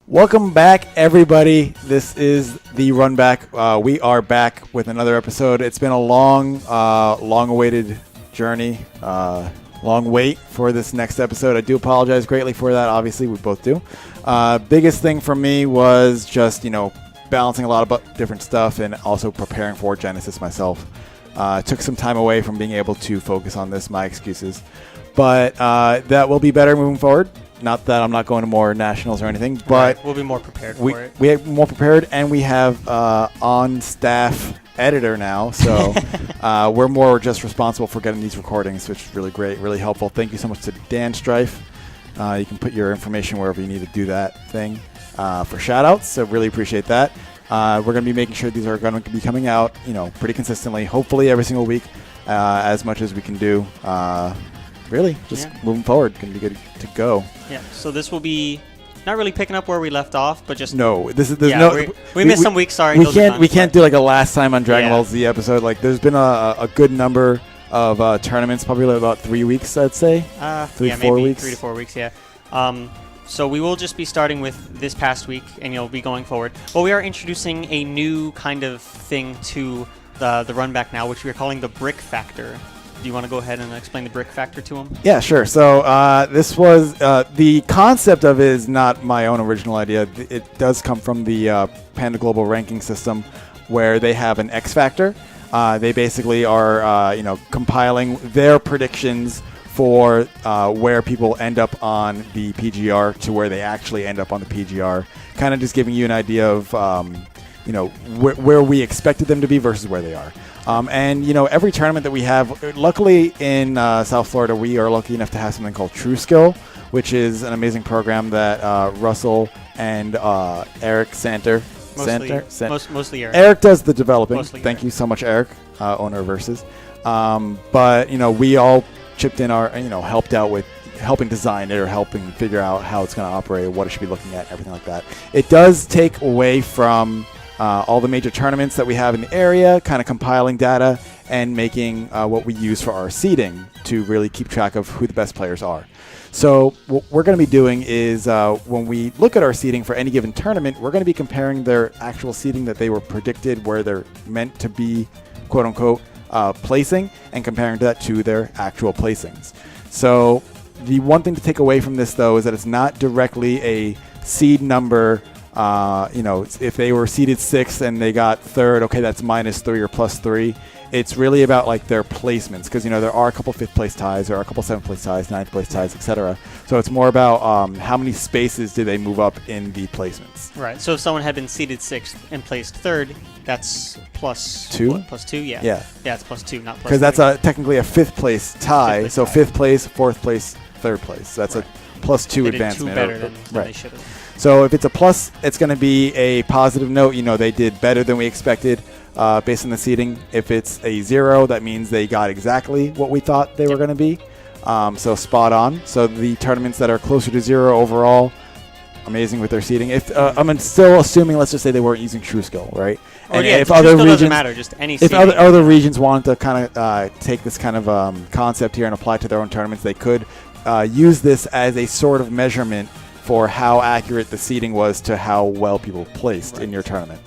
Welcome back, everybody. This is the RUNBACK. We are back with another episode. It's been a long-awaited journey, long wait for this next episode. I do apologize greatly for that. Obviously, we both do. Biggest thing for me was just, balancing a lot of different stuff and also preparing for Genesis myself. Took some time away from being able to focus on this. My excuses. But that will be better moving forward. Not that I'm not going to more nationals or anything, but we'll be more prepared for it. We have more prepared, and we have on-staff editor now, so we're more just responsible for getting these recordings, which is really great, really helpful. Thank you so much to Dan Strife. You can put your information wherever you need to do that thing for shout-outs, so really appreciate that. We're going to be making sure these are going to be coming out, pretty consistently, hopefully every single week, as much as we can do. Really, just moving forward, going to be good to go. Yeah, so this will be not really picking up where we left off, but just no. We missed some weeks. Sorry, we can't do like a last time on Dragon Ball Z episode. Like, there's been a good number of tournaments, probably like about 3 weeks, I'd say. 3 to 4 weeks. 3 to 4 weeks. Yeah. So we will just be starting with this past week, and you'll be going forward. Well, we are introducing a new kind of thing to the RUNBACK now, which we are calling the Brik Factor. Do you want to go ahead and explain the Brik Factor to him? Yeah, sure. So this was the concept of it is not my own original idea. It does come from the Panda Global ranking system, where they have an X Factor. They basically are compiling their predictions for where people end up on the PGR to where they actually end up on the PGR. Kind of just giving you an idea of where we expected them to be versus where they are. Every tournament that we have, luckily in South Florida, we are lucky enough to have something called True Skill, which is an amazing program that Russell and Eric Santer. Mostly Eric. Eric does the developing. Thank you so much, Eric, owner of Versus. But we all chipped in our, helped out with helping design it or helping figure out how it's going to operate, what it should be looking at, everything like that. It does take away from all the major tournaments that we have in the area, kind of compiling data and making what we use for our seeding to really keep track of who the best players are. So what we're going to be doing is when we look at our seeding for any given tournament, we're going to be comparing their actual seeding that they were predicted where they're meant to be, quote unquote, placing, and comparing that to their actual placings. So the one thing to take away from this, though, is that it's not directly a seed number. If they were seeded 6th and they got 3rd, okay, that's -3 or +3. It's really about like their placements, because there are a couple 5th place ties, there are a couple 7th place ties, 9th place ties, etc. So it's more about how many spaces do they move up in the placements. Right. So if someone had been seeded 6th and placed 3rd, that's +2. What, +2? Yeah. Yeah. Yeah, it's +2, not +3. Because that's technically a 5th place tie. So 5th place, 4th place, 3rd place. So that's a +2 advancement. They did 2 better than they should have. So if it's a plus, it's going to be a positive note. They did better than we expected based on the seeding. If it's a 0, that means they got exactly what we thought they were going to be. So spot on. So the tournaments that are closer to 0 overall, amazing with their seeding. If I'm still assuming, let's just say they weren't using True Skill, right? And if other regions doesn't matter, just any seeding. If other regions wanted to kind of take this kind of concept here and apply it to their own tournaments, they could use this as a sort of measurement for how accurate the seeding was to how well people placed in your tournament.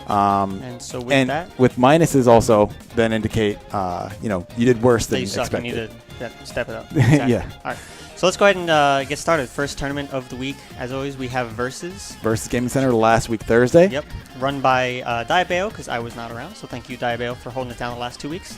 And so with minuses also then indicate, you did worse than expected. You need to step it up. Exactly. Yeah. All right. So let's go ahead and get started. First tournament of the week. As always, we have Versus. Versus Gaming Center last week, Thursday. Yep. Run by Diabeo, because I was not around. So thank you, Diabeo, for holding it down the last 2 weeks.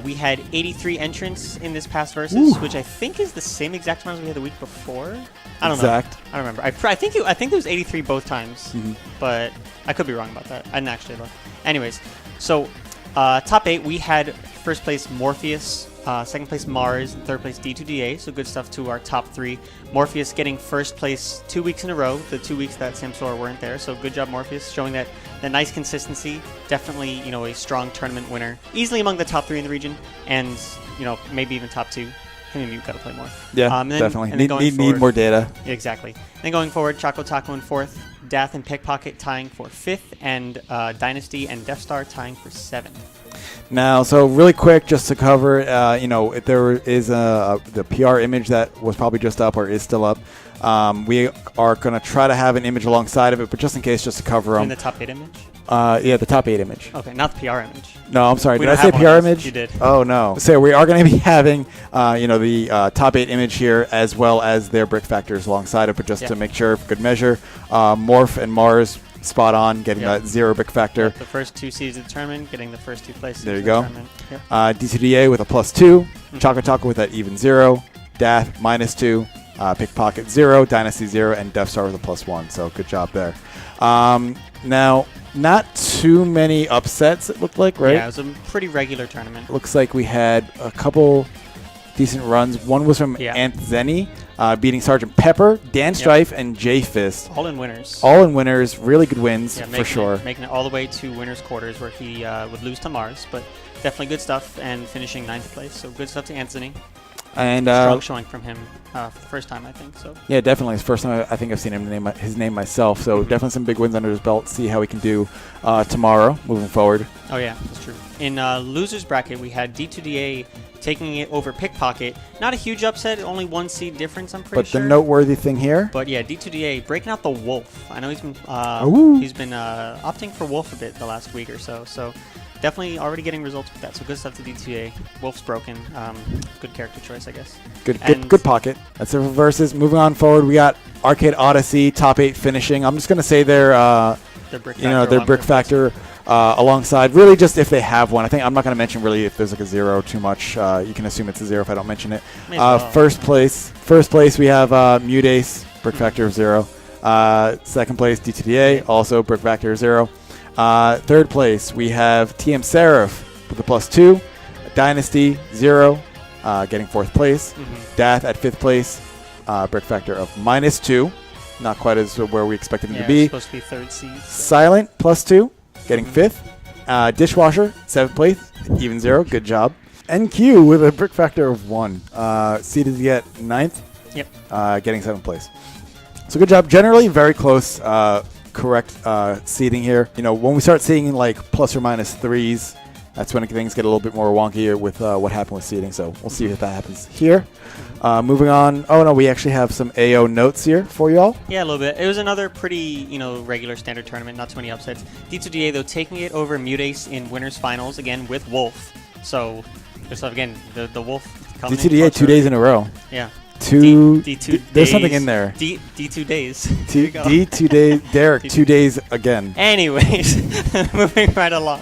We had 83 entrants in this past Versus, which I think is the same exact amount as we had the week before. I don't know. I don't remember. I think it was 83 both times, but I could be wrong about that. I didn't actually look. Anyways, so top 8, we had first place Morpheus, second place Mars, third place D2DA, so good stuff to our top 3. Morpheus getting first place 2 weeks in a row, the 2 weeks that Samsora weren't there, so good job Morpheus, showing that nice consistency, definitely, a strong tournament winner, easily among the top 3 in the region, and, maybe even top 2. I mean, you've got to play more. Yeah, definitely. Need more data. Exactly. Then going forward, Choco Taco in 4th, Dath and Pickpocket tying for 5th, and Dynasty and Death Star tying for 7th. Now, so really quick, just to cover, if there is the PR image that was probably just up or is still up. We are going to try to have an image alongside of it, but just in case, just to cover In them. the top 8 image? Yeah, the top 8 image. Okay, not the PR image. No, I'm sorry. We Did I don't say have one PR of those. image? You did. Oh, no. So we are going to be having, the top 8 image here as well as their Brik Factors alongside it, but just to make sure, for good measure, Morph and Mars spot on, getting that 0 Brik Factor. The first 2 seeds of the tournament, getting the first 2 places. There you go. Yep. D2DA with a +2, Choco Taco with that even 0, Dath -2, Pickpocket 0, Dynasty 0, and Death Star with a +1. So good job there. Now, not too many upsets, it looked like, right? Yeah, it was a pretty regular tournament. Looks like we had a couple decent runs. One was from Anthony, beating Sergeant Pepper, Dan Strife, and Jay Fist. All in winners. All in winners. Really good wins, for sure. Making it all the way to winners' quarters where he would lose to Mars, but definitely good stuff, and finishing 9th place. So good stuff to Anthony. And strong showing from him for the first time, I think. So yeah, definitely. It's the first time I think I've seen him name his name myself. So definitely some big wins under his belt. See how we can do tomorrow, moving forward. Oh yeah, that's true. In losers bracket, we had D2DA taking it over Pickpocket. Not a huge upset, only 1 seed difference, I'm pretty sure. But the noteworthy thing here. But yeah, D2DA breaking out the Wolf. I know he's been opting for Wolf a bit the last week or so. So definitely already getting results with that. So good stuff to D2DA. Wolf's broken. Good character choice, I guess. Good pocket. That's it for versus. Moving on forward, we got Arcade Odyssey top 8 finishing. I'm just gonna say their Brik Factor alongside. Really, just if they have one. I think I'm not gonna mention really if there's like a 0 too much. You can assume it's a 0 if I don't mention it. First place we have Mudace, Brik Factor of 0. Second place D2DA, also Brik Factor of 0. Third place we have TM Seraph with a +2. Dynasty 0, getting 4th place. Dath at 5th place, Brik Factor of -2. Not quite as where we expected him to be. Supposed to be 3rd seed. Silent +2, getting 5th. Dishwasher 7th place, even 0. Good job. NQ with a Brik Factor of 1, seeded to get 9th. Yep. Getting 7th place. So good job. Generally very close. Correct seeding here. When we start seeing like plus or minus 3s, that's when things get a little bit more wonky with what happened with seeding. So we'll see if that happens here. Moving on. Oh no, we actually have some AO notes here for y'all. Yeah, a little bit. It was another pretty, regular standard tournament. Not too many upsets. D2DA though taking it over Mudace in winners finals again with Wolf. So good stuff again. The Wolf coming. D2DA 2 days in a row. Yeah. D2 there's something in there. D2 days. D2 days. Derek, 2 days again. Anyways, moving right along.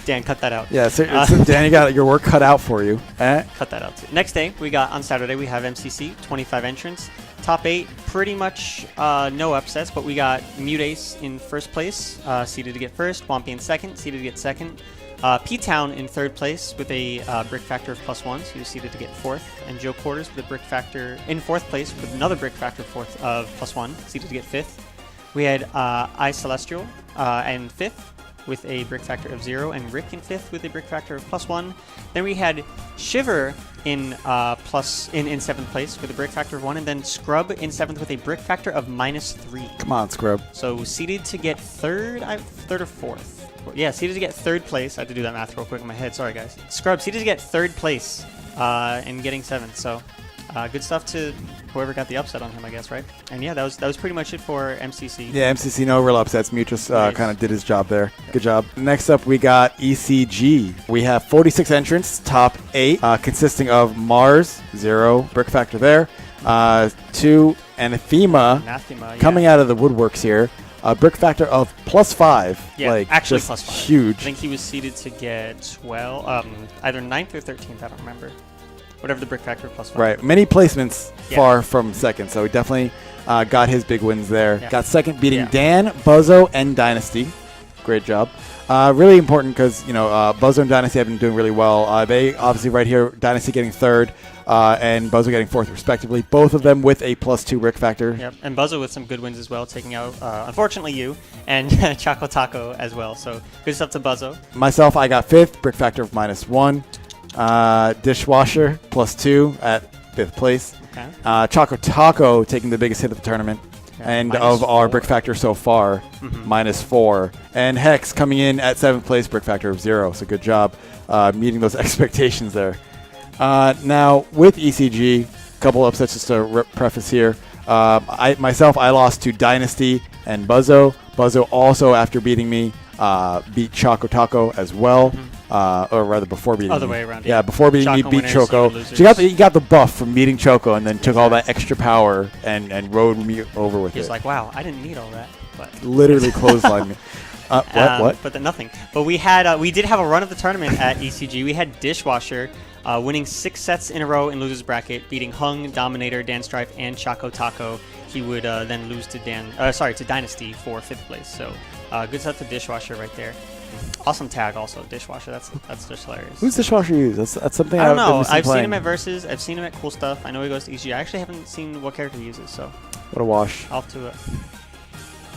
Dan, cut that out. Yeah, so Dan, you got your work cut out for you. Cut that out too. Next day, on Saturday, we have MCC, 25 entrants. Top 8, pretty much no upsets, but we got Mudace in 1st place, seeded to get 1st. Swampy in 2nd, seeded to get 2nd. P-Town in 3rd place with a Brik Factor of +1, so he was seeded to get 4th. And Joe Quarters with a Brik Factor in 4th place with another Brik Factor of +1, seeded to get 5th. We had I Celestial in 5th with a Brik Factor of 0, and Rick in 5th with a Brik Factor of +1. Then we had Shiver in 7th place with a Brik Factor of 1, and then Scrub in 7th with a Brik Factor of -3. Come on, Scrub. So seeded to get 3rd or 4th. Yeah, seeded to get 3rd place. I had to do that math real quick in my head. Sorry, guys. Scrub seeded to get 3rd place and getting 7th. So good stuff to whoever got the upset on him, I guess, right? And yeah, that was pretty much it for MCC. Yeah, MCC, no real upsets. Mutus kind of did his job there. Good job. Next up, we got ECG. We have 46 entrants, top 8, consisting of Mars, 0, Brik Factor there, 2, Anathema, coming out of the woodworks here. Brik Factor of +5. Yeah, actually +5. Huge. I think he was seeded to get 12, either 9th or 13th, I don't remember. Whatever the Brik Factor +5. Right. Many placements far from 2nd, so he definitely got his big wins there. Yeah. Got 2nd, beating Dan, Buzzo, and Dynasty. Great job. Really important because, Buzzo and Dynasty have been doing really well. They obviously right here, Dynasty getting 3rd, and Buzzo getting 4th respectively. Both of them with a +2 Brik Factor. Yep, and Buzzo with some good wins as well, taking out, unfortunately, you, and Choco Taco as well. So good stuff to Buzzo. Myself, I got 5th, Brik Factor of -1. Dishwasher +2 at 5th place. Okay. Choco Taco taking the biggest hit of the tournament. Yeah, and of our Brik Factor so far, -4. And Hex coming in at 7th place, Brik Factor of 0. So good job meeting those expectations there. Now, with ECG, a couple upsets just to preface here. I lost to Dynasty and Buzzo. Buzzo also, after beating me, beat Choco Taco as well. Or rather, before beating Other me. way around. Yeah, before beating me, Choco beat winners, Choco. you She got the buff from beating Choco, and then took all that extra power and rode me over with it. He's like, wow, I didn't need all that. But literally clotheslined me. What? But then nothing. But we did have a run of the tournament at ECG. We had Dishwasher winning 6 sets in a row in losers bracket, beating Hung, Dominator, Dan Strife, and Choco Taco. He would then lose to to Dynasty for 5th place. So good stuff to Dishwasher right there. Awesome tag also, Dishwasher. That's just hilarious. Who's Dishwasher use? That's something I don't know. I've seen him at Versus. I've seen him at Cool Stuff. I know he goes to ECG. I actually haven't seen what character he uses. So what a wash. I'll have to.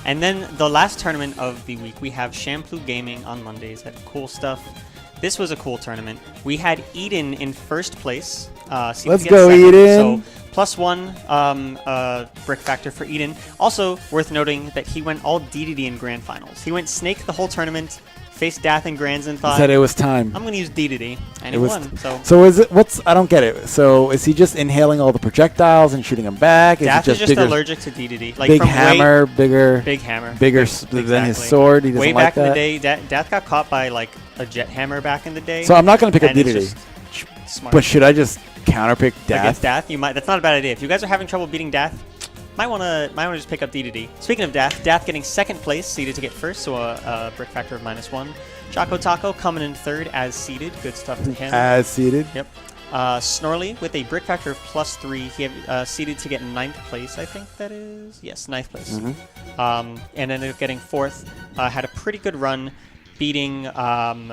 And then the last tournament of the week, we have Shampoo Gaming on Mondays at Cool Stuff. This was a cool tournament. We had Eden in first place. Let's go, Eden. So +1 Brik Factor for Eden. Also worth noting that he went all DDD in Grand Finals. He went Snake the whole tournament, faced Dath in Grands and thought, he said it was time. I'm going to use DDD, and he won. So is it, I don't get it. So is he just inhaling all the projectiles and shooting them back? Dath is just allergic to DDD. Like big hammer, bigger exactly. than his sword. He doesn't way like back in the that. day, Dath got caught by like a jet hammer back in the day. So I'm not going to pick up and DDD. Smart. But should I just counterpick Dath? Against Dath, you might. That's not a bad idea. If you guys are having trouble beating Dath, might wanna just pick up DDD. Speaking of Dath getting 2nd place, seeded to get first, so a Brik Factor of -1. Choco Taco coming in 3rd as seeded. Good stuff to him. As seeded. Yep. Snorley with a Brik Factor of +3. He had, seeded to get 9th place, I think that is. Yes, 9th place. And ended up getting 4th. Had a pretty good run, beating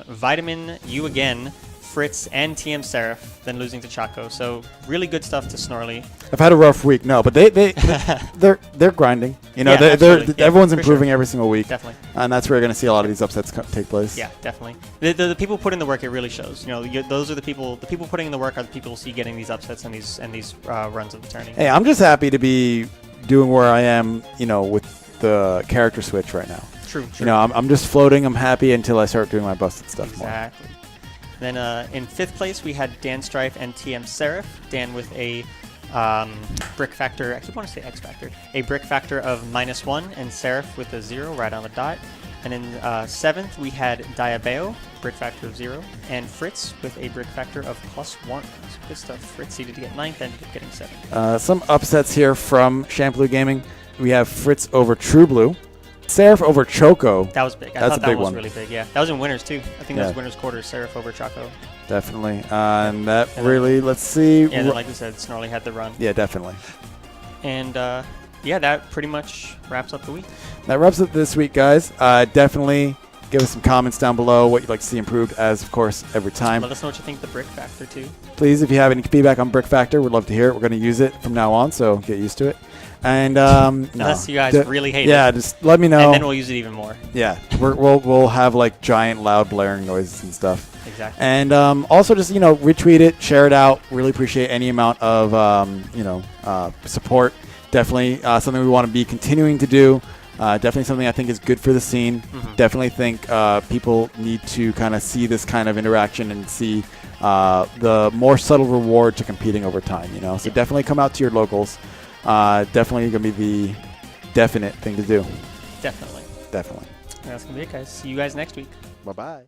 Vitamin, you again, Fritz, and TM Seraph, then losing to Choco. So really good stuff to Snorley. I've had a rough week. No, but they're grinding. You know, everyone's improving every single week. Definitely. And that's where you're going to see a lot of these upsets take place. Yeah, definitely. The people put in the work, it really shows. You know, those are the people putting in the work are the people who see getting these upsets and these runs of the tourney. Hey, I'm just happy to be doing where I am, you know, with the character switch right now. True. You know, I'm just floating. I'm happy until I start doing my busted stuff more. Exactly. Then in 5th place, we had Dan Strife and TM Seraph. Dan with a Brik Factor, I keep wanting to say X Factor, a Brik Factor of -1, and Seraph with a 0 right on the dot. And in 7th, we had Diabeo, Brik Factor of 0, and Fritz with a Brik Factor of +1. So good stuff. Fritz seeded to get 9th, ended up getting 7th. Some upsets here from Shampoo Gaming. We have Fritz over True Blue. Seraph over Choco. That was big. I thought that was really big, yeah. That was in winners, too. I think that was winners quarters, Seraph over Choco. Definitely. And that really, let's see. Yeah, then, like we said, Snorley had the run. Yeah, definitely. And, yeah, that pretty much wraps up the week. That wraps up this week, guys. Definitely give us some comments down below what you'd like to see improved, as, of course, every time. Let us know what you think of the Brik Factor, too. Please, if you have any feedback on Brik Factor, we'd love to hear it. We're going to use it from now on, so get used to it. And unless you guys really hate it. Yeah, just let me know. And then we'll use it even more. Yeah, we'll have like giant loud blaring noises and stuff. Exactly. And also just retweet it, share it out. Really appreciate any amount of support. Definitely something we want to be continuing to do. Definitely something I think is good for the scene. Definitely think people need to kind of see this kind of interaction and see the more subtle reward to competing over time. So definitely come out to your locals. Definitely going to be the definite thing to do. Definitely. Definitely. That's going to be it, guys. See you guys next week. Bye-bye.